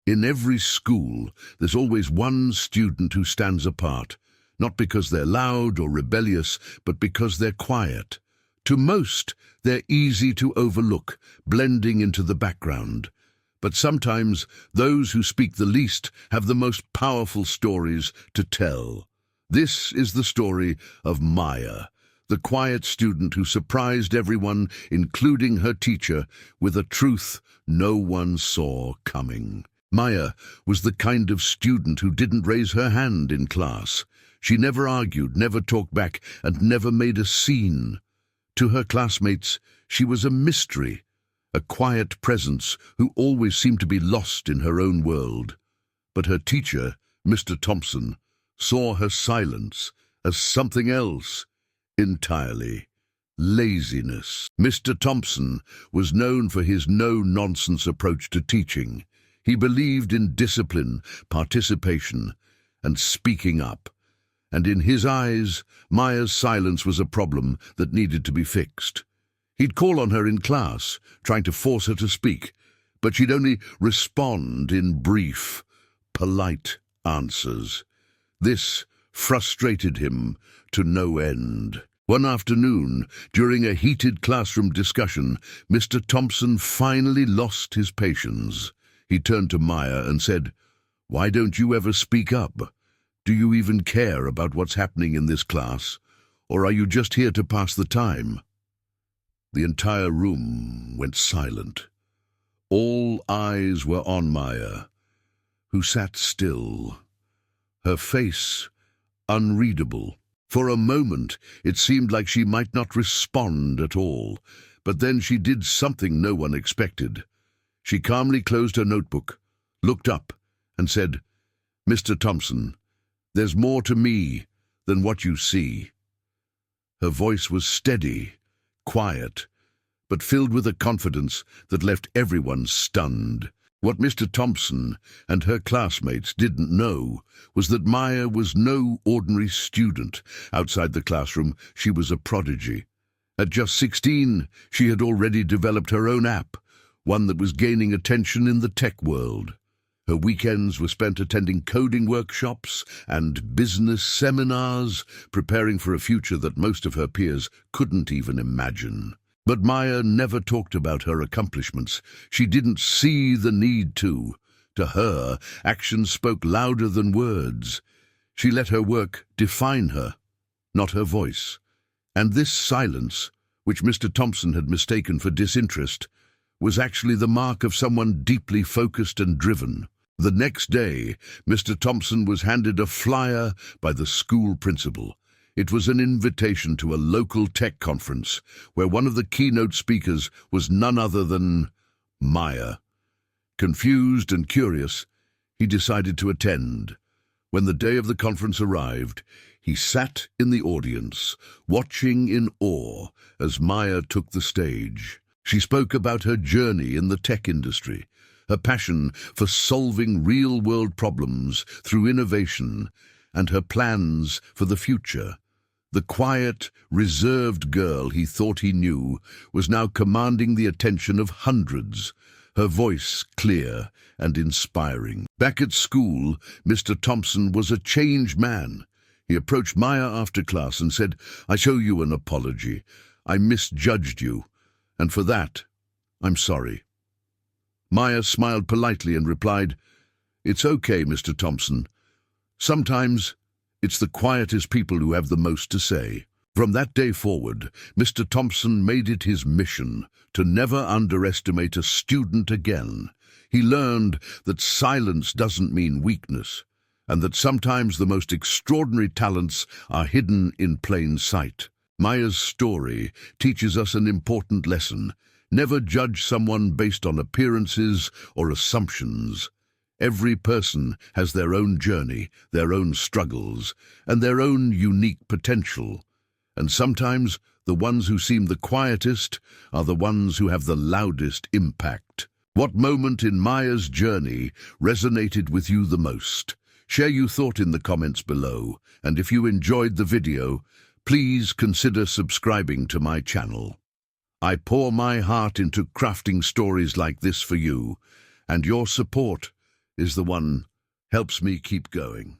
In every school, there's always one student who stands apart, not because they're loud or rebellious, but because they're quiet. To most, they're easy to overlook, blending into the background. But sometimes, those who speak the least have the most powerful stories to tell. This is the story of Maya, the quiet student who surprised everyone, including her teacher, with a truth no one saw coming. Maya was the kind of student who didn't raise her hand in class. She never argued, never talked back, and never made a scene. To her classmates, she was a mystery, a quiet presence who always seemed to be lost in her own world. But her teacher, Mr. Thompson, saw her silence as something else entirely: laziness. Mr. Thompson was known for his no-nonsense approach to teaching. He believed in discipline, participation, and speaking up. And in his eyes, Maya's silence was a problem that needed to be fixed. He'd call on her in class, trying to force her to speak, but she'd only respond in brief, polite answers. This frustrated him to no end. One afternoon, during a heated classroom discussion, Mr. Thompson finally lost his patience. He turned to Maya and said, "Why don't you ever speak up? Do you even care about what's happening in this class? Or are you just here to pass the time?" The entire room went silent. All eyes were on Maya, who sat still, her face unreadable. For a moment, it seemed like she might not respond at all, but then she did something no one expected. She calmly closed her notebook, looked up, and said, "Mr. Thompson, there's more to me than what you see." Her voice was steady, quiet, but filled with a confidence that left everyone stunned. What Mr. Thompson and her classmates didn't know was that Maya was no ordinary student. Outside the classroom, she was a prodigy. At just 16, she had already developed her own app, one that was gaining attention in the tech world. Her weekends were spent attending coding workshops and business seminars, preparing for a future that most of her peers couldn't even imagine. But Maya never talked about her accomplishments. She didn't see the need to. To her, actions spoke louder than words. She let her work define her, not her voice. And this silence, which Mr. Thompson had mistaken for disinterest, was actually the mark of someone deeply focused and driven. The next day, Mr. Thompson was handed a flyer by the school principal. It was an invitation to a local tech conference, where one of the keynote speakers was none other than Maya. Confused and curious, he decided to attend. When the day of the conference arrived, he sat in the audience, watching in awe as Maya took the stage. She spoke about her journey in the tech industry, her passion for solving real-world problems through innovation, and her plans for the future. The quiet, reserved girl he thought he knew was now commanding the attention of hundreds, her voice clear and inspiring. Back at school, Mr. Thompson was a changed man. He approached Maya after class and said, "I owe you an apology. I misjudged you, and for that, I'm sorry." Maya smiled politely and replied, "It's okay, Mr. Thompson. Sometimes it's the quietest people who have the most to say." From that day forward, Mr. Thompson made it his mission to never underestimate a student again. He learned that silence doesn't mean weakness, and that sometimes the most extraordinary talents are hidden in plain sight. Maya's story teaches us an important lesson. Never judge someone based on appearances or assumptions. Every person has their own journey, their own struggles, and their own unique potential. And sometimes the ones who seem the quietest are the ones who have the loudest impact. What moment in Maya's journey resonated with you the most? Share your thought in the comments below, and if you enjoyed the video, please consider subscribing to my channel. I pour my heart into crafting stories like this for you, and your support is the one helps me keep going.